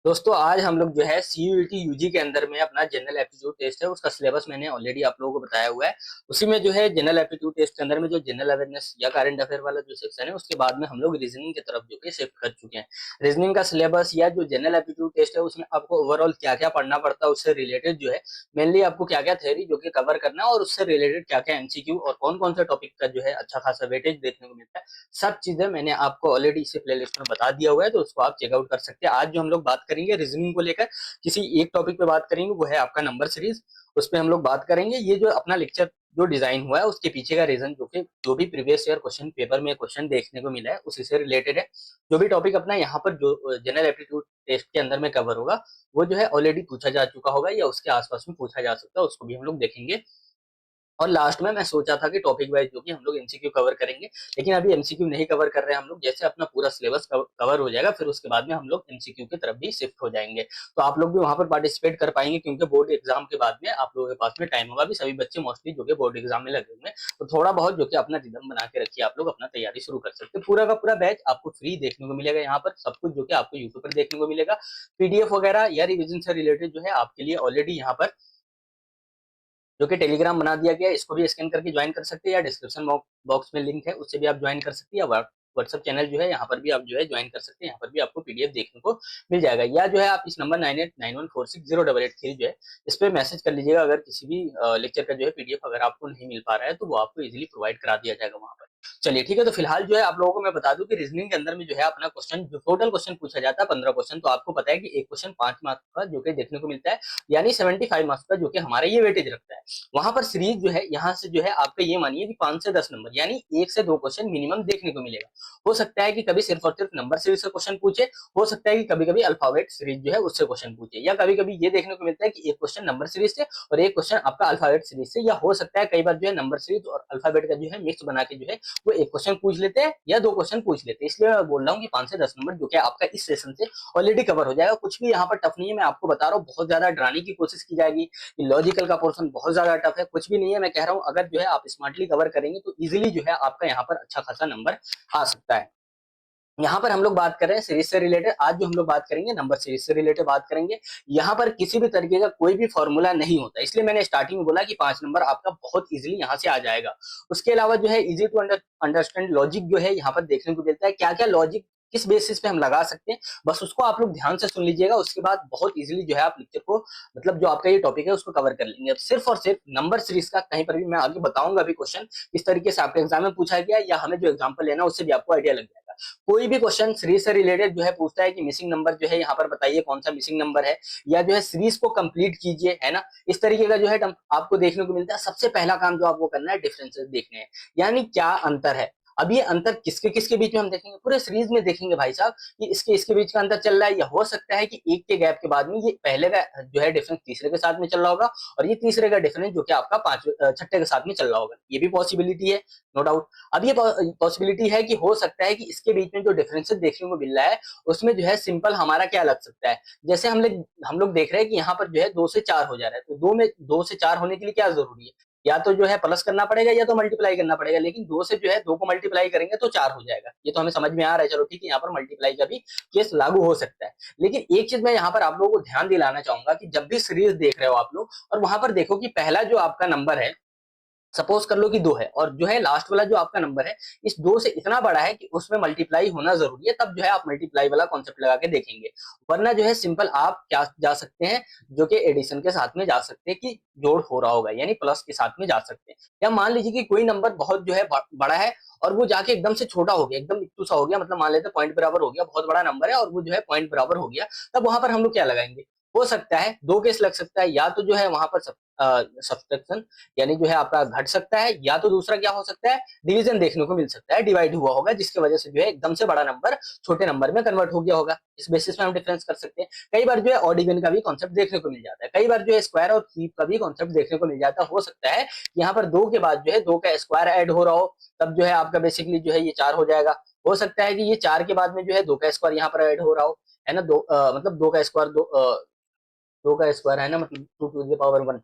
दोस्तों आज हम लोग जो है सीयूईटी यूजी के अंदर में अपना जनरल एप्टीट्यूड टेस्ट है उसका सिलेबस मैंने ऑलरेडी आप लोगों को बताया हुआ है। उसी में जो है जनरल एप्टीट्यूड टेस्ट के अंदर में जो जनरल अवेयरनेस या करंट अफेयर वाला जो सेक्शन है उसके बाद में हम लोग रीजनिंग की तरफ जो कि शिफ्ट कर चुके हैं। रीजनिंग का सिलेबस या जो जनरल एप्टीट्यूड टेस्ट है उसमें आपको ओवरऑल क्या क्या पढ़ना पड़ता है, उससे रिलेटेड जो है मेनली आपको क्या क्या थ्योरी जो कि कवर करना है और उससे रिलेटेड क्या क्या एमसीक्यू और कौन कौन सा टॉपिक का जो है अच्छा खासा वेटेज देखने को मिलता है, सब चीजें मैंने आपको ऑलरेडी इसी प्लेलिस्ट में बता दिया हुआ है, तो उसको आप चेकआउट कर सकते हैं। आज जो हम लोग बात करेंगे रीजनिंग को लेकर किसी एक टॉपिक पे बात करेंगे, वो है आपका नंबर सीरीज। उस पर हम लोग बात करेंगे ये जो अपना लेक्चर जो डिजाइन हुआ है उसके पीछे का रीजन जो कि जो भी प्रीवियस ईयर क्वेश्चन पेपर में क्वेश्चन देखने को मिला है उसी से रिलेटेड है। जो भी टॉपिक अपना यहाँ पर जो जनरल एप्टीट्यूड टेस्ट के अंदर में कवर होगा वो जो है ऑलरेडी पूछा जा चुका होगा या उसके आसपास में पूछा जा सकता है, उसको भी हम लोग देखेंगे। और लास्ट में मैं सोचा था कि टॉपिक वाइज जो कि हम लोग एमसीक्यू कवर करेंगे, लेकिन अभी एमसीक्यू नहीं कवर कर रहे हैं हम लोग। जैसे अपना पूरा सिलेबस कवर हो जाएगा फिर उसके बाद में हम लोग एमसीक्यू की तरफ भी शिफ्ट हो जाएंगे, तो आप लोग भी वहां पर पार्टिसिपेट कर पाएंगे क्योंकि बोर्ड एग्जाम के बाद में आप लोगों के पास में टाइम होगा। भी सभी बच्चे मोस्टली जो कि बोर्ड एग्जाम में लगे हुए हैं, तो थोड़ा बहुत जो कि अपना रिदम बना के रखिए, आप लोग अपना तैयारी शुरू कर सकते हैं। पूरा का पूरा बैच आपको फ्री देखने को मिलेगा, यहाँ पर सब कुछ जो कि आपको यूट्यूब पर देखने को मिलेगा। पीडीएफ वगैरह या रिविजन से रिलेटेड जो है आपके लिए ऑलरेडी यहाँ पर जो कि टेलीग्राम बना दिया गया है, इसको भी स्कैन करके ज्वाइन कर सकते हैं या डिस्क्रिप्शन बॉक्स में लिंक है उससे भी आप ज्वाइन कर सकते हैं, या व्हाट्सएप चैनल जो है यहाँ पर भी आप जो है ज्वाइन कर सकते हैं। यहाँ पर भी आपको पीडीएफ देखने को मिल जाएगा, या जो है आप इस नंबर 9891460883 जो है इस पे मैसेज कर लीजिएगा। अगर किसी भी लेक्चर का जो है पीडीएफ अगर आपको नहीं मिल पा रहा है तो वो आपको इजीली प्रोवाइड करा दिया जाएगा वहां पर। चलिए ठीक है, तो फिलहाल जो है आप लोगों को मैं बता दूं कि रीजनिंग के अंदर में जो है अपना क्वेश्चन जो टोटल क्वेश्चन पूछा जाता है 15 क्वेश्चन, तो आपको पता है कि एक क्वेश्चन 5 मार्क्स का जो कि देखने को मिलता है, यानी 75 मार्क्स का जो कि हमारा ये वेटेज रखता है। वहां पर सीरीज जो है यहाँ से जो है आपका ये मानिए कि 5 से 10 नंबर यानी 1 से 2 क्वेश्चन मिनिमम देखने को मिलेगा। हो सकता है कि कभी सिर्फ और सिर्फ नंबर सीरीज से क्वेश्चन पूछे, हो सकता है कि कभी कभी अल्फाबेट सीरीज जो है उससे क्वेश्चन पूछे, या कभी कभी ये देखने को मिलता है कि एक क्वेश्चन नंबर सीरीज से और एक क्वेश्चन आपका अल्फाबेट सीरीज से, या हो सकता है कई बार जो है नंबर सीरीज और अल्फाबेट का जो है मिक्स बना के जो है वो एक क्वेश्चन पूछ लेते हैं या 2 क्वेश्चन पूछ लेते हैं। इसलिए मैं बोल रहा हूँ कि 5 से 10 नंबर जो कि आपका इस सेशन से ऑलरेडी कवर हो जाएगा। कुछ भी यहाँ पर टफ नहीं है, मैं आपको बता रहा हूँ। बहुत ज्यादा डराने की कोशिश की जाएगी, लॉजिकल का पोर्शन बहुत ज्यादा टफ है, कुछ भी नहीं है। मैं कह रहा हूँ अगर जो है आप स्मार्टली कवर करेंगे तो इजीली जो है आपका यहाँ पर अच्छा खासा नंबर आ सकता है। यहाँ पर हम लोग बात कर रहे हैं सीरीज से रिलेटेड, आज जो हम लोग बात करेंगे नंबर सीरीज से रिलेटेड बात करेंगे। यहाँ पर किसी भी तरीके का कोई भी फॉर्मूला नहीं होता, इसलिए मैंने स्टार्टिंग में बोला कि 5 नंबर आपका बहुत इजीली यहाँ से आ जाएगा। उसके अलावा जो है इजी टू अंडरस्टैंड लॉजिक जो है यहाँ पर देखने को मिलता है, क्या क्या लॉजिक किस बेसिस पे हम लगा सकते हैं, बस उसको आप लोग ध्यान से सुन लीजिएगा। उसके बाद बहुत इजीली जो है आप लेक्चर को मतलब जो आपका ये टॉपिक है उसको कवर कर लेंगे। अब सिर्फ और सिर्फ नंबर सीरीज का कहीं पर भी मैं आगे बताऊंगा अभी क्वेश्चन किस तरीके से आपके एग्जाम में पूछा गया, या हमें जो एग्जाम्पल लेना उससे भी आपको आइडिया लग जाएगा। कोई भी क्वेश्चन सीरीज से रिलेटेड जो है पूछता है कि मिसिंग नंबर जो है यहाँ पर बताइए कौन सा मिसिंग नंबर है, या जो है सीरीज को कंप्लीट कीजिए, है ना, इस तरीके का जो है आपको देखने को मिलता है। सबसे पहला काम जो आपको करना है डिफरेंसेस देखने हैं, यानी क्या अंतर है। अब ये अंतर किसके किसके बीच में हम देखेंगे, पूरे सीरीज में देखेंगे भाई साहब कि इसके इसके बीच का अंतर चल रहा है, या हो सकता है कि एक के गैप के बाद में ये पहले का जो है डिफरेंस तीसरे के साथ में चल रहा होगा और ये तीसरे का डिफरेंस जो कि आपका छठे के साथ में चल रहा होगा। ये भी पॉसिबिलिटी है, नो डाउट। अब ये पॉसिबिलिटी है कि हो सकता है कि इसके बीच में जो डिफरेंसेस देखने को मिल रहा है उसमें जो है सिंपल हमारा क्या लग सकता है। जैसे हम लोग देख रहे हैं कि यहाँ पर जो है 2 से 4 हो जा रहा है, तो 2 से 4 होने के लिए क्या जरूरी है, या तो जो है प्लस करना पड़ेगा या तो मल्टीप्लाई करना पड़ेगा, लेकिन 2 से जो है 2 को मल्टीप्लाई करेंगे तो 4 हो जाएगा। ये तो हमें समझ में आ रहा है, चलो ठीक है, यहाँ पर मल्टीप्लाई का भी केस लागू हो सकता है। लेकिन एक चीज मैं यहाँ पर आप लोगों को ध्यान दिलाना चाहूंगा कि जब भी सीरीज देख रहे हो आप लोग और वहां पर देखो कि पहला जो आपका नंबर है, सपोज कर लो कि 2 है, और जो है लास्ट वाला जो आपका नंबर है इस 2 से इतना बड़ा है कि उसमें मल्टीप्लाई होना जरूरी है, तब जो है आप मल्टीप्लाई वाला कॉन्सेप्ट लगा के देखेंगे। वरना जो है सिंपल आप क्या जा सकते हैं, जो कि एडिशन के साथ में जा सकते हैं कि जोड़ हो रहा होगा, यानी प्लस के साथ में जा सकते हैं। या मान लीजिए कि कोई नंबर बहुत जो है बड़ा है और वो जाके एकदम से छोटा हो गया, एकदम इक्टू सा हो गया, मतलब मान लेते हैं पॉइंट बराबर हो गया, बहुत बड़ा नंबर है और वो जो है पॉइंट बराबर हो गया, तब वहां पर हम लोग क्या लगाएंगे। हो सकता है 2 केस लग सकता है, या तो जो है वहां पर सब्सट्रैक्शन यानी जो है आपका घट सकता है, या तो दूसरा क्या हो सकता है, डिवीजन देखने को मिल सकता है, डिवाइड हुआ होगा, जिसकी वजह से जो है एकदम से बड़ा नंबर छोटे नंबर में कन्वर्ट हो गया होगा। इस बेसिस पे हम डिफरेंस कर सकते हैं। कई बार जो है ऑड इवन का भी कॉन्सेप्ट देखने को मिल जाता है, कई बार जो है स्क्वायर और क्यूब का भी कॉन्सेप्ट देखने को मिल जाता है। हो सकता है यहाँ पर 2 के बाद जो है 2 का स्क्वायर ऐड हो रहा हो, तब जो है आपका बेसिकली जो है ये 4 हो जाएगा। हो सकता है कि ये 4 के बाद में जो है 2 का स्क्वायर यहाँ पर ऐड हो रहा हो, है ना, मतलब 2 का स्क्वायर 2 का स्क्वायर है ना, मतलब 2 टू द पावर 1,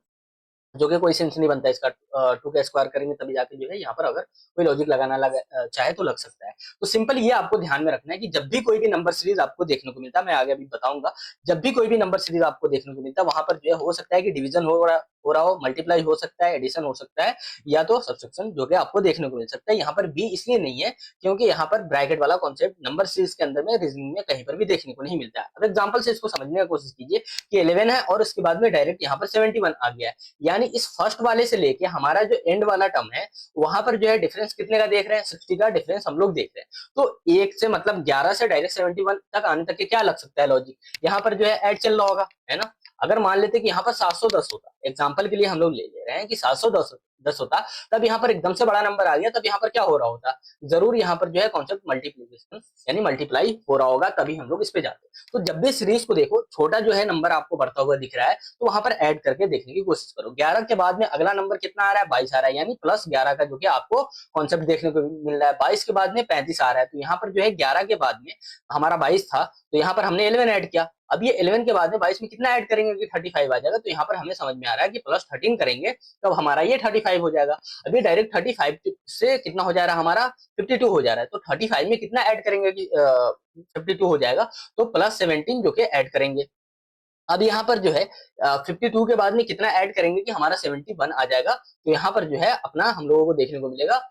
जो कि कोई सेंस नहीं बनता इसका। 2 का स्क्वायर करेंगे तभी जाके जो है यहाँ पर अगर कोई लॉजिक लगाना चाहे तो लग सकता है। तो सिंपल ये आपको ध्यान में रखना है कि जब भी कोई भी नंबर सीरीज आपको देखने को मिलता है, मैं आगे अभी बताऊंगा, जब भी कोई भी नंबर सीरीज आपको देखने को मिलता है, वहां पर जो है हो सकता है कि डिवीजन हो रहा हो, मल्टीप्लाई हो सकता है, एडिशन हो सकता है, या तो सब्सट्रैक्शन जो कि आपको देखने को मिल सकता है। यहाँ पर बी इसलिए नहीं है क्योंकि यहाँ पर ब्रैकेट वाला कॉन्सेप्ट नंबर सीरीज के अंदर में रीजनिंग में कहीं पर भी देखने को नहीं मिलता है। अब एग्जाम्पल से इसको समझने की कोशिश कीजिए कि 11 है और उसके बाद में डायरेक्ट यहाँ पर 71 आ गया है, यानी इस फर्स्ट वाले से लेके हमारा जो एंड वाला टर्म है वहां पर जो है डिफरेंस कितने का देख रहे हैं, 60 का डिफरेंस हम लोग देख रहे हैं। तो एक से मतलब 11 से डायरेक्ट 71 तक आने तक के क्या लग सकता है लॉजिक, यहाँ पर जो है ऐड चल रहा होगा, है ना। अगर मान लेते कि यहाँ पर 710 होता, एग्जाम्पल के लिए हम लोग ले रहे हैं कि 710 होता, तब यहाँ पर एकदम से बड़ा नंबर आ गया, तब यहाँ पर क्या हो रहा होता, जरूर यहाँ पर जो है कॉन्सेप्ट मल्टीप्लीकेशन यानी मल्टीप्लाई हो रहा होगा, तभी हम लोग इस पे जाते हैं। तो जब भी सीरीज को देखो, छोटा जो है नंबर आपको बढ़ता हुआ दिख रहा है तो वहां पर ऐड करके देखने की कोशिश करो। 11 के बाद में अगला नंबर कितना आ रहा है, 22 आ रहा है, यानी +11 का जो कि आपको कॉन्सेप्ट देखने को मिल रहा है। 22 के बाद में 35 आ रहा है, तो यहाँ पर जो है 11 के बाद में हमारा 22 था, तो यहाँ पर हमने 11 ऐड किया। अब ये 11 के बाद में 22 में कितना ऐड करेंगे कि 35 आ जाएगा, तो यहाँ पर हमें समझ में आ रहा है कि +13 करेंगे तब हमारा ये 35 हो जाएगा। अभी डायरेक्ट 35 से कितना हो जा रहा है हमारा, 52 हो जा रहा है, तो 35 में कितना ऐड करेंगे कि 52 हो जाएगा, तो +17 जो कि ऐड करेंगे। अब यहाँ पर जो है 52 के बाद में कितना ऐड करेंगे कि हमारा 71 आ जाएगा, तो यहाँ पर जो है अपना हम लोगों को देखने को मिलेगा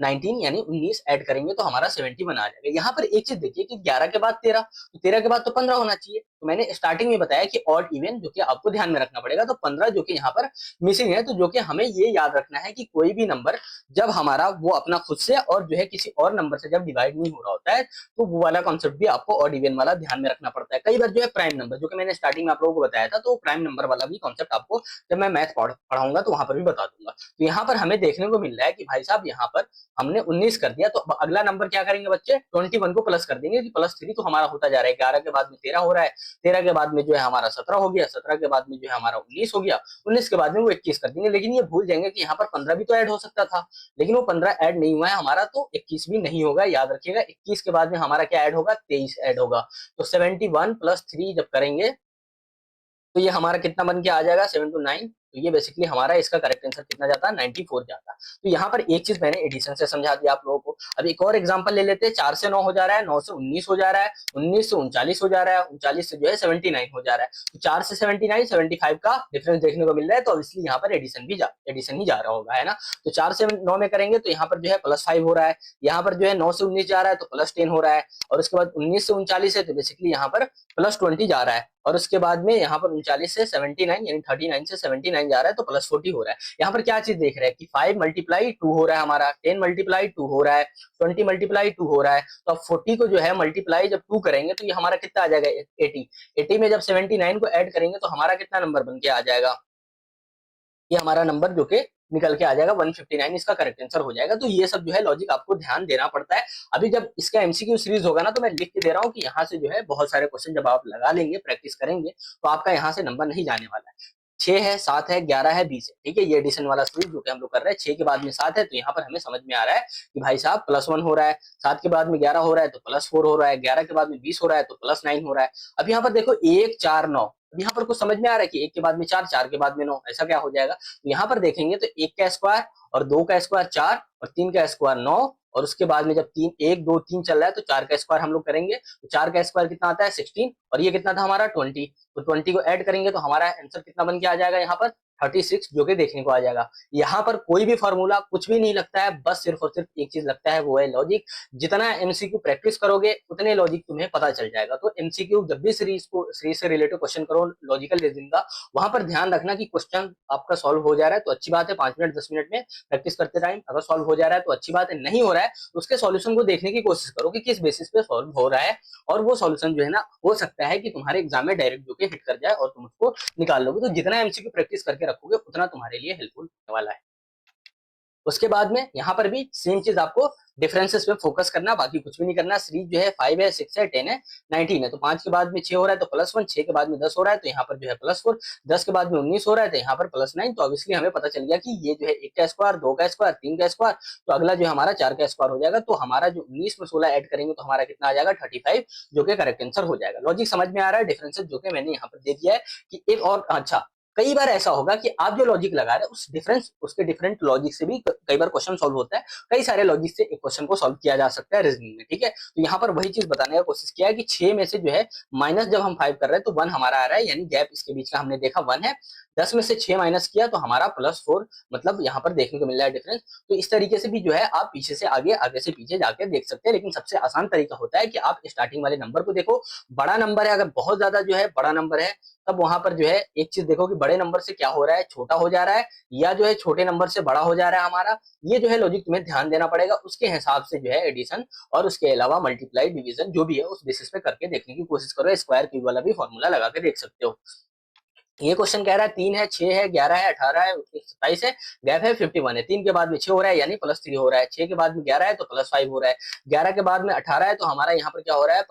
19 यानी 19 ऐड करेंगे तो हमारा 71 आ जाएगा। यहाँ पर एक चीज देखिए कि 11 के बाद 13, तो 13 के बाद तो 15 होना चाहिए। तो मैंने स्टार्टिंग में बताया कि ऑड इवन जो कि आपको ध्यान में रखना पड़ेगा, तो 15 जो कि यहाँ पर मिसिंग है, तो जो कि हमें ये याद रखना है कि कोई भी नंबर जब हमारा वो अपना खुद से और जो है किसी और नंबर से जब डिवाइड नहीं हो रहा होता है, तो वो वाला कॉन्सेप्ट भी आपको ऑड इवन वाला ध्यान में रखना पड़ता है। कई बार जो है प्राइम नंबर, जो कि मैंने स्टार्टिंग में आप लोगों को बताया था, तो प्राइम नंबर वाला भी कॉन्सेप्ट आपको जब मैं मैथ पढ़ाऊंगा तो वहां पर भी बता दूंगा। तो यहाँ पर हमें देखने को मिल रहा है कि भाई साहब यहाँ पर हमने 19 कर दिया, तो अगला नंबर क्या करेंगे बच्चे, 21 को प्लस कर देंगे कि +3 तो हमारा होता जा रहा है, 11 के बाद में 13 हो रहा है, 13 के बाद में जो है हमारा 17 हो गया, 17 के बाद में जो है हमारा 19 हो गया, 19 के बाद में वो 21 कर देंगे। लेकिन ये भूल जाएंगे कि यहाँ पर 15 भी तो ऐड हो सकता था, लेकिन वो 15 ऐड नहीं हुआ है हमारा, तो 21 भी नहीं होगा, याद रखिएगा। 21 के बाद में हमारा क्या ऐड होगा, 23 ऐड होगा। तो 71 + 3 जब करेंगे तो ये हमारा कितना बन के आ जाएगा, 7 to 9। तो ये बेसिकली हमारा इसका करेक्ट आंसर कितना जाता है, 94 जाता है। तो यहाँ पर एक चीज मैंने एडिशन से समझा दिया आप लोगों को। अब एक और एग्जांपल ले लेते हैं, 4 से 9 हो जा रहा है, 9 से 19 हो जा रहा है, 19 से 39 हो जा रहा है, 39 से जो है 79 हो जा रहा है। तो 4 से 79 75 का डिफरेंस देखने को मिल रहा है, तो इसलिए यहाँ पर एडिशन ही जा रहा होगा, है ना। तो 4 से 9 में करेंगे तो यहाँ पर जो है +5 हो रहा है, यहाँ पर जो है 9 से 19 जा रहा है तो +10 हो रहा है, और उसके बाद 19 से 39 है तो बेसिकली यहाँ पर +20 जा रहा है, और उसके बाद में यहाँ पर 39 से 79 यानी 39 से 79 जा रहा है तो +40 हो रहा है। यहाँ पर क्या चीज देख रहे हैं कि 5 × 2 हो रहा है हमारा, 10 × 2 हो रहा है, 20 × 2 हो रहा है। तो अब 40 को जो है मल्टीप्लाई जब 2 करेंगे तो ये हमारा कितना आ जाएगा, 80। 80 में जब 79 को ऐड करेंगे तो हमारा कितना नंबर बन के आ जाएगा, ये हमारा नंबर जो कि निकल के आ जाएगा 159, इसका करेक्ट आंसर हो जाएगा। तो ये सब जो है लॉजिक आपको ध्यान देना पड़ता है। अभी जब इसका एमसीक्यू सीरीज होगा ना, तो मैं लिख के दे रहा हूँ कि यहाँ से जो है बहुत सारे क्वेश्चन जब आप लगा लेंगे, प्रैक्टिस करेंगे, तो आपका यहाँ से नंबर नहीं जाने वाला है। 6 है, 7 है, 11 है, 20 है, ठीक है, ये एडिशन वाला सीरीज जो कि हम लोग कर रहे हैं। 6 के बाद में 7 है तो यहाँ पर हमें समझ में आ रहा है कि भाई साहब +1 हो रहा है, 7 के बाद में 11 हो रहा है तो +4 हो रहा है, 11 के बाद में 20 हो रहा है तो +9 हो रहा है। अब यहाँ पर देखो 1 4 9, अब यहाँ पर कुछ समझ में आ रहा है कि 1 के बाद में 4, 4 के बाद में 9, ऐसा क्या हो जाएगा। तो यहाँ पर देखेंगे तो 1 का स्क्वायर और 2 का स्क्वायर 4 और 3 का स्क्वायर 9, और उसके बाद में जब 3 1 2 3 चल रहा है तो 4 का स्क्वायर हम लोग करेंगे, तो 4 का स्क्वायर कितना आता है, 16, और ये कितना था हमारा 20। तो 20 को ऐड करेंगे तो हमारा आंसर कितना बन के आ जाएगा यहाँ पर 36, जो कि देखने को आ जाएगा। यहाँ पर कोई भी फॉर्मूला कुछ भी नहीं लगता है, बस सिर्फ और सिर्फ एक चीज लगता है, वो है लॉजिक। जितना एमसीक्यू प्रैक्टिस करोगे उतने लॉजिक तुम्हें पता चल जाएगा। तो एमसीक्यू जब भी सीरीज से रिलेटेड क्वेश्चन करो लॉजिकल रीजनिंग का, वहां पर ध्यान रखना कि क्वेश्चन आपका सॉल्व हो जा रहा है तो अच्छी बात है, 5 मिनट 10 मिनट में प्रैक्टिस करते टाइम अगर सॉल्व हो जा रहा है तो अच्छी बात है, नहीं हो रहा है तो उसके सॉल्यूशन को देखने की कोशिश करो कि किस बेसिस पे सॉल्व हो रहा है, और वो सॉल्यूशन जो है ना, हो सकता है कि तुम्हारे एग्जाम में डायरेक्ट जो कि हिट कर जाए और तुम उसको निकाल लोगे। तो जितना एमसीक्यू प्रैक्टिस करके रखोगे उतना तुम्हारे लिए हेल्पफुल होने वाला है। उसके बाद में यहाँ पर भी सेम चीज आपको डिफरेंसेस पे फोकस करना, बाकी कुछ भी नहीं करना। सीरीज जो है 5 है, 6 है, 10 है, 19 है, तो 5 के बाद में 6 हो रहा है तो +1, 6 के बाद में 10 हो रहा है तो यहाँ पर जो है +4, 10 के बाद में 19 हो रहा है तो यहाँ पर +9। तो ऑब्वियसली हमें पता चल गया कि ये जो है 1 का स्क्वायर, 2 का स्क्वायर, 3 का स्क्वायर, तो अगला जो हमारा 4 का स्क्वायर हो जाएगा। तो हमारा जो 19 में 16 ऐड करेंगे तो हमारा कितना आ जाएगा 35, जो कि करेक्ट आंसर हो जाएगा। लॉजिक समझ में आ रहा है, डिफरेंसेस जो कि मैंने यहाँ पर दे दिया है कि एक और अच्छा कई बार ऐसा होगा कि आप जो लॉजिक लगा रहे हैं उस डिफरेंस उसके डिफरेंट लॉजिक से भी कई बार क्वेश्चन सॉल्व होता है। कई सारे लॉजिक से एक क्वेश्चन को सॉल्व किया जा सकता है रीजनिंग में, ठीक है। तो यहाँ पर वही चीज बताने का कोशिश किया है कि 6 में से जो है माइनस जब हम 5 कर रहे हैं तो 1 हमारा आ रहा है, यानी गैप इसके बीच का हमने देखा 1 है। 10 में से 6 माइनस किया तो हमारा +4, मतलब यहाँ पर देखने को मिल रहा है डिफरेंस। तो इस तरीके से भी जो है आप पीछे से आगे, आगे से पीछे जाकर देख सकते हैं। लेकिन सबसे आसान तरीका होता है कि आप स्टार्टिंग वाले नंबर को देखो, बड़ा नंबर है, अगर बहुत ज्यादा जो है बड़ा नंबर है तब वहां पर जो है एक चीज देखो कि बड़े नंबर से क्या हो रहा है, छोटा हो जा रहा है या जो है छोटे नंबर से बड़ा हो जा रहा है हमारा। ये जो है लॉजिक तुम्हें ध्यान देना पड़ेगा, उसके हिसाब से जो है एडिशन और उसके अलावा मल्टीप्लाई डिवीजन जो भी है उस बेसिस पे करके देखने की कोशिश करो। स्क्वायर क्यूब वाला भी फॉर्मूला लगा के देख सकते हो। ये क्वेश्चन कह रहा है 3 है, 6 है, 11 है, 18 है, 27 है, गैप है 51 है। 3 के बाद में 6 हो रहा है यानी +3 हो रहा है, 6 के बाद में 11 है तो +5 हो रहा है, 11 के बाद में 18 है तो हमारा यहाँ पर क्या हो रहा है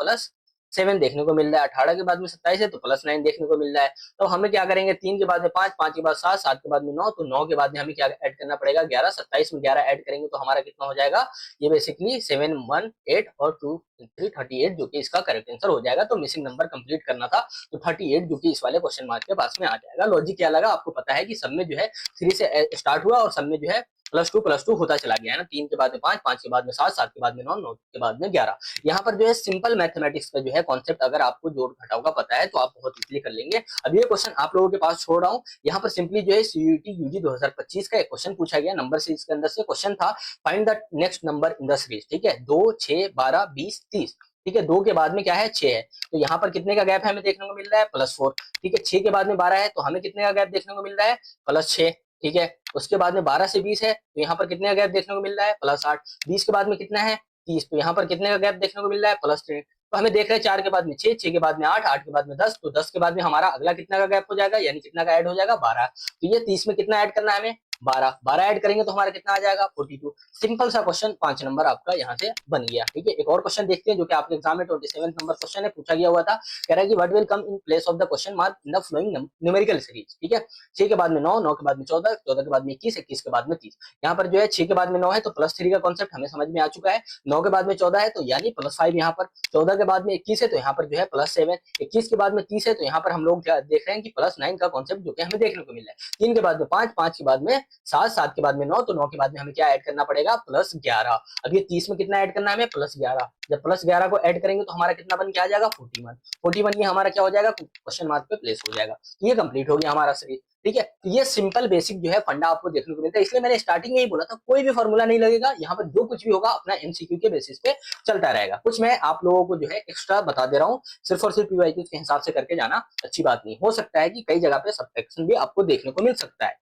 +7 देखने को मिल रहा है, 18 के बाद में 27 है तो +9 देखने को मिल रहा है। तो हमें क्या करेंगे, 3 के बाद में 5, 5 के बाद 7, 7 के बाद में 9, तो 9 के बाद में हमें क्या ऐड करना पड़ेगा 11, 27 में 11 ऐड करेंगे तो हमारा कितना हो जाएगा, ये बेसिकली 7, 1, 8 और 2, 3, 38 जो कि इसका करेक्ट आंसर हो जाएगा। तो मिसिंग नंबर कंप्लीट करना था तो 38 जो कि इस वाले क्वेश्चन मार्क के पास में आ जाएगा। लॉजिक क्या लगा आपको पता है कि सब में जो है 3 से स्टार्ट हुआ और सब में जो है +2 होता चला गया है ना। 3 के बाद में 5, 5 के बाद में 7, 7 के बाद में 9, 9 के बाद में 11। यहाँ पर जो है सिंपल मैथमेटिक्स का जो है कॉन्सेप्ट अगर आपको जोड़ घटाव का पता है तो आप बहुत इजीली कर लेंगे। अब ये क्वेश्चन आप लोगों के पास छोड़ रहा हूँ। यहाँ पर सिंपली जो है सीयूईटी यूजी 2025 का एक क्वेश्चन पूछा गया नंबर सीरीज के अंदर से। क्वेश्चन था find the next number in the series, ठीक है। 2, 6, 12, 20, 30, ठीक है। 2 के बाद में क्या है 6 है, तो यहाँ पर कितने का गैप है हमें देखने को मिल रहा है +4, ठीक है। 6 के बाद में 12 है तो हमें कितने का गैप देखने को मिल रहा है +6, ठीक है। उसके बाद में 12 से 20 है तो यहाँ पर कितने का गैप देखने को मिल रहा है +8। 20 के बाद में कितना है 30, तो यहाँ पर कितने का गैप देखने को मिल रहा है +3। तो हमें देख रहे हैं 4 के बाद में 6, 6 के बाद में 8, 8 के बाद में 10, तो 10 के बाद में हमारा अगला कितना का गैप हो जाएगा, यानी कितना का ऐड हो जाएगा 12। तो ये 30 में कितना ऐड करना है हमें 12, 12 ऐड करेंगे तो हमारा कितना आ जाएगा 42। सिंपल सा क्वेश्चन 5 नंबर आपका यहाँ से बन गया, ठीक है। एक और क्वेश्चन देखते हैं जो कि आपके एग्जाम में 27 नंबर क्वेश्चन है, पूछा गया हुआ था। कह रहा है कि what will come in place of the question mark in the flowing numerical series, ठीक है। 6 के बाद में 9, 9 के बाद में 14, 14 के बाद में 21, 21 के बाद में 30। यहाँ पर जो है 6 के बाद में 9 है तो +3 का कॉन्सेप्ट हमें समझ में आ चुका है। 9 के बाद में 14 है तो यानी +5 यहाँ पर, 14 के बाद में 21 है तो यहाँ पर जो है +7, 21 के बाद में 30 है तो यहाँ पर हम लोग देख रहे हैं कि +9 का कॉन्सेप्ट जो कि हमें देखने को मिल रहा है। 3 के बाद में 5, 5 के बाद में 7, 7 के बाद में 9, तो 9 के बाद में हमें क्या ऐड करना पड़ेगा +11। अब ये 30 में कितना ऐड करना है हमें +11। जब +11 को ऐड करेंगे तो हमारा कितना बन के आ जाएगा 41। 41 ये हमारा क्या हो जाएगा क्वेश्चन मार्क पे प्लेस हो जाएगा। ये कंप्लीट हो गया हमारा सीरीज, ठीक है। तो ये सिंपल बेसिक जो है फंडा आपको देखने को मिलता है। इसलिए मैंने स्टार्टिंग में ही बोला था कोई भी फॉर्मूला नहीं लगेगा, यहाँ पर जो कुछ भी होगा अपना एमसीक्यू के बेसिस पे चलता रहेगा। कुछ मैं आप लोगों को जो है एक्स्ट्रा बता दे रहा हूँ, सिर्फ और सिर्फ पीवाईक्यू के हिसाब से करके जाना अच्छी बात नहीं। हो सकता है कि कई जगह पे सब्ट्रैक्शन भी आपको देखने को मिल सकता है।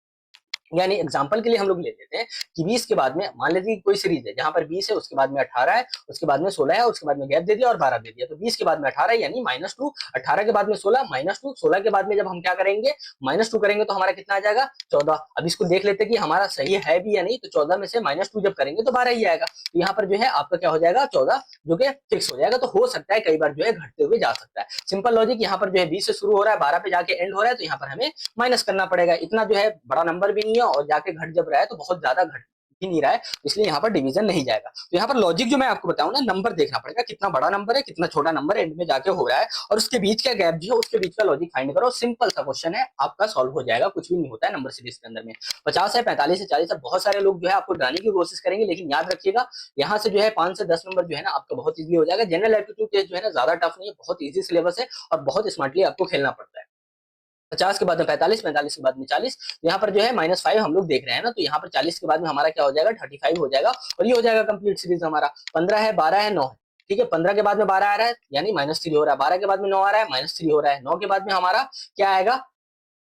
यानी एग्जांपल के लिए हम लोग ले लेते हैं कि 20 के बाद में मान लीजिए कोई सीरीज है जहां पर 20 है, उसके बाद में 18 है, उसके बाद में 16 है, उसके बाद में गैप दे दिया और 12 दे दिया, तो 20 के बाद में 18 है यानी -2, 18 के बाद में 16 -2, 16 के बाद में जब हम क्या करेंगे -2 करेंगे तो हमारा कितना आ जाएगा 14। अब इसको देख लेते हैं कि हमारा सही है भी या नहीं, तो 14 में से -2 जब करेंगे तो 12 ही आएगा। तो यहाँ पर जो है आपका क्या हो जाएगा 14 जो कि फिक्स हो जाएगा। तो हो सकता है कई बार जो है घटते हुए जा सकता है। सिंपल लॉजिक, यहाँ पर जो है 20 से शुरू हो रहा है 12 पे जाके एंड हो रहा है, तो यहाँ पर हमें माइनस करना पड़ेगा। इतना जो है बड़ा नंबर भी नहीं है और जाके घट जब रहा है तो बहुत ज्यादा घट ही नहीं रहा है, इसलिए यहाँ पर डिवीजन नहीं जाएगा। तो यहाँ पर लॉजिक जो मैं आपको बताऊं ना, नंबर देखना पड़ेगा कितना बड़ा नंबर है कितना छोटा नंबर एंड में जाके हो रहा है, और उसके बीच का गैप जो है उसके बीच का लॉजिक फाइंड करो। सिंपल सा क्वेश्चन है, आपका सॉल्व हो जाएगा, कुछ भी नहीं होता है नंबर सीरीज के अंदर में। 50 है, 45 है, 40 है, बहुत सारे लोग जो है आपको डराने की कोशिश करेंगे, लेकिन याद रखिएगा यहाँ से जो है 5 से 10 नंबर जो है ना आपका बहुत इजीली हो जाएगा। जनरल एप्टीट्यूड टेस्ट जो है ना ज्यादा टफ नहीं है, बहुत ईजी सिलेबस है और बहुत स्मार्टली आपको खेलना पड़ता है। 50 के बाद में 45, 45 के बाद में 40, तो यहाँ पर जो है -5 हम लोग देख रहे हैं ना, तो यहाँ पर 40 के बाद में हमारा क्या हो जाएगा 35 हो जाएगा, और ये हो जाएगा कंप्लीट सीरीज हमारा। 15 है, 12 है, 9 है, ठीक है। 15 के बाद में 12 आ रहा है यानी -3 हो रहा है, 12 के बाद में 9 आ रहा है -3 हो रहा है, 9 के बाद में हमारा क्या आएगा,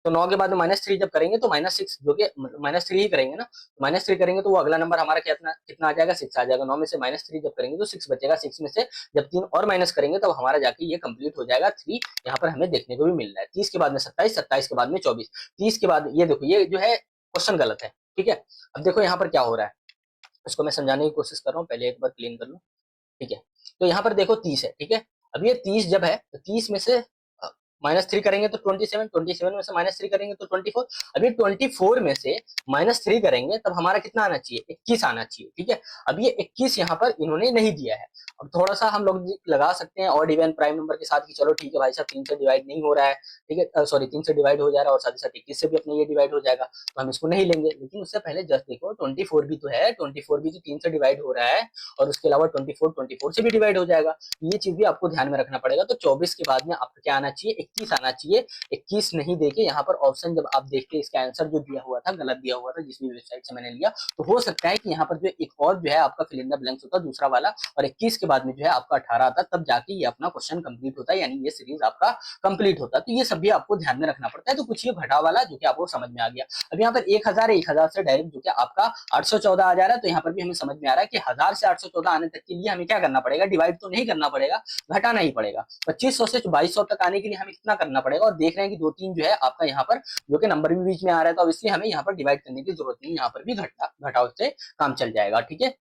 तो 9 के बाद में -3 जब करेंगे तो -6 जो कि -3 ही करेंगे ना, -3 करेंगे तो वो अगला नंबर हमारा कितना कितना आ जाएगा 6 आ जाएगा। 9 में से -3 जब करेंगे तो 6 बचेगा, 6 में से जब 3 और माइनस करेंगे तब हमारा जाके ये कंप्लीट हो जाएगा 3। यहाँ पर हमें देखने को भी मिल रहा है। 30 के बाद में 27, 27 के बाद में 24, 30 के बाद ये देखो ये जो है क्वेश्चन गलत है, ठीक है। अब देखो यहाँ पर क्या हो रहा है, इसको मैं समझाने की कोशिश कर रहा हूँ, पहले एक बार क्लीन कर लो, ठीक है। तो यहाँ पर देखो 30 है, ठीक है। अब ये 30 जब है तो 30 में से -3 करेंगे तो 27, 27 में से -3 करेंगे तो 24। अभी 24 में से -3 करेंगे तब हमारा कितना आना चाहिए, 21 आना चाहिए, ठीक है। अब ये 21 यहाँ पर इन्होंने नहीं दिया है। अब थोड़ा सा हम लोग लगा सकते हैं ऑड इवन प्राइम नंबर के साथ कि चलो ठीक है भाई साहब 3 से डिवाइड नहीं हो रहा है, ठीक है, सॉरी 3 से डिवाइड हो जा रहा है और साथ ही साथ 21 से भी अपने ये डिवाइड हो जाएगा, तो हम इसको नहीं लेंगे। लेकिन उससे पहले जस्ट देखो 24 भी तो है, 24 भी तो 3 से डिवाइड हो रहा है और उसके अलावा 24 से भी डिवाइड हो जाएगा, ये चीज भी आपको ध्यान में रखना पड़ेगा। तो 24 के बाद में आपका क्या आना चाहिए, 21 आना चाहिए। 21 नहीं देके यहाँ पर ऑप्शन जब आप देखते हैं इसका आंसर जो दिया हुआ था गलत दिया हुआ था जिस भी वेबसाइट से मैंने लिया, तो हो सकता है कि यहाँ पर जो एक और जो है आपका फिल इन द ब्लैंक्स होता दूसरा वाला और 21 के बाद में जो है आपका 18 आता, तब जाके ये अपना क्वेश्चन कंप्लीट होता है, यानी ये सीरीज आपका कंप्लीट होता है। तो ये सब भी आपको ध्यान में रखना पड़ता है। तो कुछ ये घटा वाला जो कि आपको समझ में आ गया। अब यहाँ पर 1000 है, 1000 से डायरेक्ट जो कि आपका 814 आ जा रहा है, तो यहाँ पर भी हमें समझ में आ रहा है कि 1000 से 814 आने तक के लिए हमें क्या करना पड़ेगा, डिवाइड तो नहीं करना पड़ेगा, घटाना ही पड़ेगा। 2500 से 2200 तक आने के लिए हमें कितना करना पड़ेगा, और देख रहे हैं कि 2-3 जो है आपका यहाँ पर जो कि नंबर भी बीच में आ रहा है, तो इसलिए हमें यहाँ पर डिवाइड करने की जरूरत नहीं, यहाँ पर भी घटाव से काम चल जाएगा, ठीक है।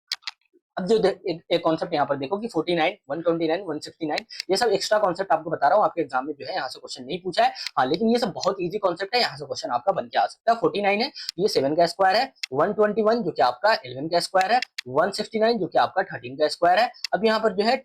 अब जो एक कॉन्सेप्ट यहाँ पर देखो कि 49, 129, 169 ये सब एक्स्ट्रा कॉन्सेप्ट आपको बता रहा हूँ, आपके एग्जाम में जो है यहाँ से क्वेश्चन नहीं पूछा है, हाँ, लेकिन ये सब बहुत इजी कॉन्सेप्ट है, यहाँ से क्वेश्चन आपका बन के आ सकता है। 49 है ये 7 का स्क्वायर है, 121 जो कि आपका 11 का स्क्वायर है, 169 जो कि आपका 13 का स्क्वायर है। अब यहाँ पर जो है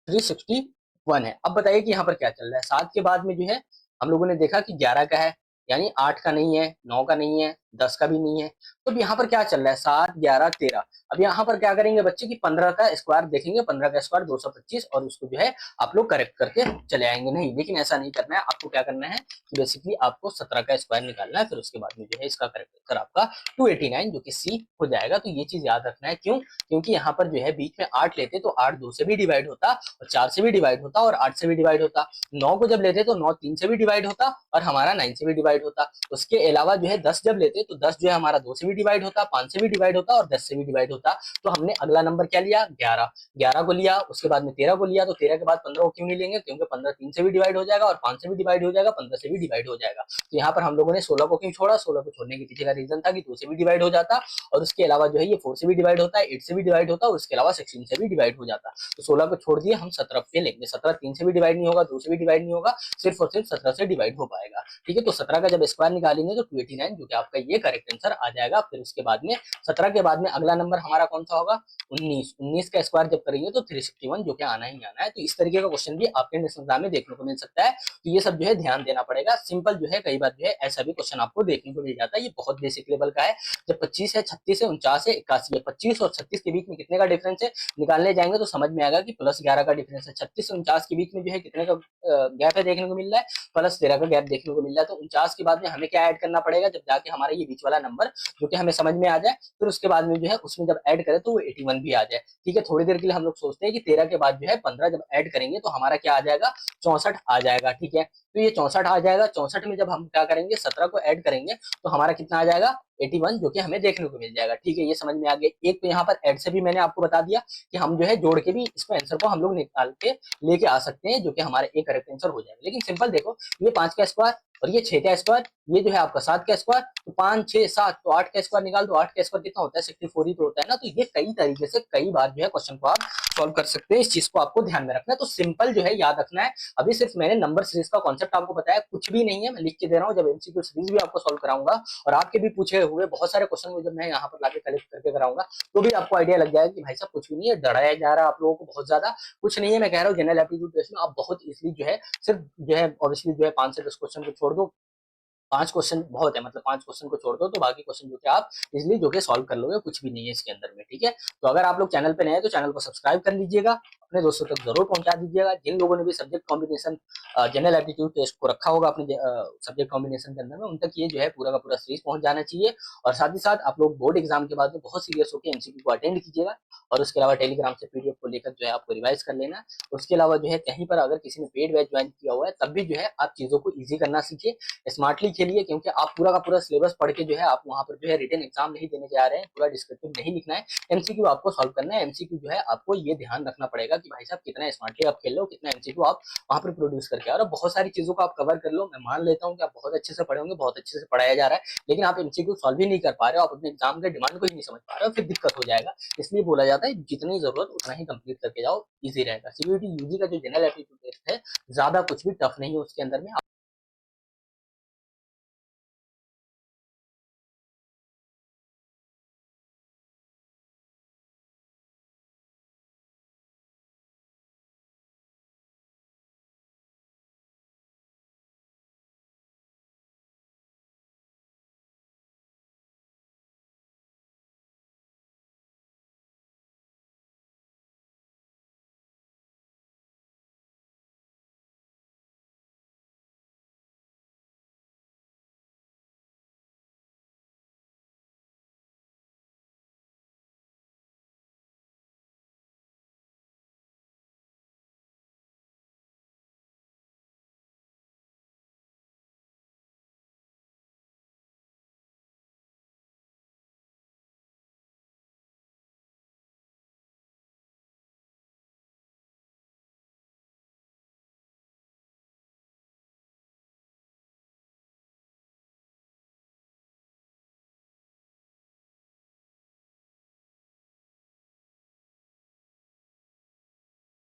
361 है। अब बताइए कि यहाँ पर क्या चल रहा है। 7 के बाद में जो है हम लोगों ने देखा कि 11 का है, यानी 8 का नहीं है, 9 का नहीं है, 10 का भी नहीं है। तो अब यहाँ पर क्या चल रहा है, 7, 11, 13। अब यहाँ पर क्या करेंगे बच्चे की 15 का स्क्वायर देखेंगे, 15 का स्क्वायर 225, और उसको जो है आप लोग करेक्ट करके चले आएंगे। नहीं, लेकिन ऐसा नहीं करना है, आपको क्या करना है कि बेसिकली आपको 17 का स्क्वायर निकालना है, फिर उसके बाद में जो है इसका करेक्ट आंसर आपका 289 जो कि सी हो जाएगा। तो ये चीज याद रखना है, क्यों, क्योंकि यहाँ पर जो है बीच में 8 लेते तो 8 2 से भी डिवाइड होता और 4 से भी डिवाइड होता और 8 से भी डिवाइड होता। 9 को जब लेते तो 9 3 से भी डिवाइड होता और हमारा 9 से भी डिवाइड होता। उसके अलावा जो है 10 जब लेते तो 10 जो है हमारा 2 से भी डिवाइड होता, 5 से भी डिवाइड होता और 10 से भी डिवाइड होता। तो हमने अगला नंबर क्या लिया, 11, 11 को लिया, उसके बाद में 13 को लिया। तो 13 के बाद 15 को क्यों नहीं लेंगे, क्योंकि 15 3 से भी डिवाइड हो जाएगा और 5 से भी डिवाइड हो जाएगा, 15 से भी डिवाइड हो जाएगा। तो यहाँ पर हम लोगों ने 16 को क्यों छोड़ा, 16 को छोड़ने के पीछे का रीजन था कि 2 से भी डिवाइड हो जाता और उसके अलावा जो है ये 4 से भी डिवाइड होता है, 8 से भी डिवाइड होता है और उसके अलावा 16 से भी डिवाइड हो जाता। तो 16 को छोड़ दिए, हम 17 पे लेंगे। 17 3 से भी डिवाइड नहीं होगा, 2 से भी डिवाइड नहीं होगा, सिर्फ और सिर्फ 17 से डिवाइड हो पाएगा, ठीक है। तो 17 का जब स्क्वायर निकालेंगे तो 289 जो कि आपका ये करेक्ट आंसर आ जाएगा। फिर उसके बाद में 17 के बाद में अगला नंबर हमारा कौन सा होगा, 19, 19 का स्क्वायर जब करेंगे तो 361 जो कि आना ही आना है। तो इस तरीके का क्वेश्चन भी आपके एग्जाम में देखने को मिल सकता है। तो ये सब जो है ध्यान देना पड़ेगा। सिंपल जो है कई बार जो है ऐसा भी क्वेश्चन आपको देखने को मिल जाता है, ये बहुत बेसिक लेवल का है। जब 25 है, 36 है, 49 है, 81 है, 25 और 36 के बीच में कितने का डिफरेंस है निकालने जाएंगे तो समझ में आएगा कि +11 का डिफरेंस है। 36 और 49 के बीच में जो है कितने का गैप है देखने को मिल रहा है, +13 का गैप देखने को मिल रहा है। तो 49 के बाद में हमें क्या ऐड करना पड़ेगा, जब जाके हमारा ये बीच वाला नंबर जो कि हमें समझ में आ जाए, फिर उसके बाद में जो है उसमें जब ऐड करें तो वो 81 भी आ जाए, ठीक है। थोड़ी देर के लिए हम लोग सोचते हैं कि 13 के बाद जो है 15 जब ऐड करेंगे तो हमारा क्या आ जाएगा, 64 आ जाएगा, ठीक है। तो ये 64 आ जाएगा। 64 में जब हम क्या करेंगे, 17 को ऐड करेंगे तो हमारा कितना आ जाएगा, 81 जो कि हमें देखने को मिल जाएगा, ठीक है। ये समझ में आ गया। एक तो यहाँ पर ऐड से भी मैंने आपको बता दिया कि हम जो है जोड़ के भी इसको आंसर को हम लोग निकाल के लेके आ सकते हैं, जो कि हमारे एक करेक्ट आंसर हो जाएगा। लेकिन सिंपल देखो, ये 5 का स्क्वायर और ये 6 का स्क्वायर, ये जो है आपका 7 का स्क्वायर, तो 5 6 7 तो 8 का स्क्वायर निकाल दो। 8 का स्क्वायर कितना होता है, 64 ही तो होता है ना। तो ये कई तरीके से कई बार जो है क्वेश्चन को आप सॉल्व कर सकते हैं। इस चीज को आपको ध्यान में रखना है। तो सिंपल जो है याद रखना है। अभी सिर्फ मैंने नंबर सीरीज का कॉन्सेप्ट आपको बताया, कुछ भी नहीं है, मैं लिख के दे रहा हूँ। जब एमसीक्यू सीरीज भी आपको सॉल्व कराऊंगा और आपके भी पूछे हुए बहुत सारे क्वेश्चन जब मैं यहाँ पर लाके कलेक्ट करके कराऊंगा तो भी आपको आइडिया लग जाएगा कि भाई साहब कुछ भी नहीं है, डराया जा रहा है आप लोगों को बहुत ज्यादा। कुछ नहीं है, मैं कह रहा हूँ जनरल एप्टीट्यूड टेस्ट में आप बहुत इजीली जो है सिर्फ जो है ऑब्वियसली जो है 5 से 10 क्वेश्चन को छोड़ दो, 5 क्वेश्चन बहुत है, मतलब 5 क्वेश्चन को छोड़ दो तो बाकी क्वेश्चन जो कि आप इजीली जो कि सॉल्व कर लोगे, कुछ भी नहीं है इसके अंदर में, ठीक है। तो अगर आप लोग चैनल पे नए हैं तो चैनल को सब्सक्राइब कर लीजिएगा, अपने दोस्तों तक जरूर पहुंचा दीजिएगा। जिन लोगों ने भी subject combination general aptitude test को रखा होगा अपने सब्जेक्ट कॉम्बिनेशन के अंदर में, उन तक ये जो है पूरा का पूरा सीरीज पहुंच जाना चाहिए। और साथ ही साथ आप लोग बोर्ड एग्जाम के बाद में बहुत सीरियस होकर एमसीक्यू को अटेंड कीजिएगा। और उसके अलावा टेलीग्राम से पीडीएफ को लेकर जो है आपको रिवाइज कर लेना। उसके अलावा जो है कहीं पर अगर किसी ने पेड बैच ज्वाइन किया हुआ है तब भी जो है आप चीजों को ईजी करना सीखिए, स्मार्टली खेलिए, क्योंकि आप पूरा का पूरा सिलेबस पढ़ के जो है आप वहां पर जो है रिटन एग्जाम नहीं देने जा रहे हैं, पूरा डिस्क्रिप्टिव नहीं लिखना है, एमसीक्यू आपको सॉल्व करना है। एमसीक्यू जो है आपको ये ध्यान रखना पड़ेगा कि भाई साहब कितना स्मार्टली आप खेल लो, कितना एमसीक्यू आप वहां पर प्रोड्यूस करके आ रहे हो। बहुत सारी चीजों को आप कवर कर लो, मैं मान लेता हूँ कि आप बहुत अच्छे से पढ़े होंगे, बहुत अच्छे से पढ़ाया जा रहा है, लेकिन आप एमसीक्यू सॉल्व ही नहीं कर पा रहे हो, आप अपने एग्जाम के डिमांड को ही नहीं समझ पा रहे हो, फिर दिक्कत हो जाएगा। इसलिए बोला जाता है जितनी जरूरत उतना ही कंप्लीट करके जाओ, इजी रहेगा। सीयूईटी यूजी का जो जनरल एप्टीट्यूड टेस्ट है ज्यादा कुछ भी टफ नहीं है उसके अंदर में।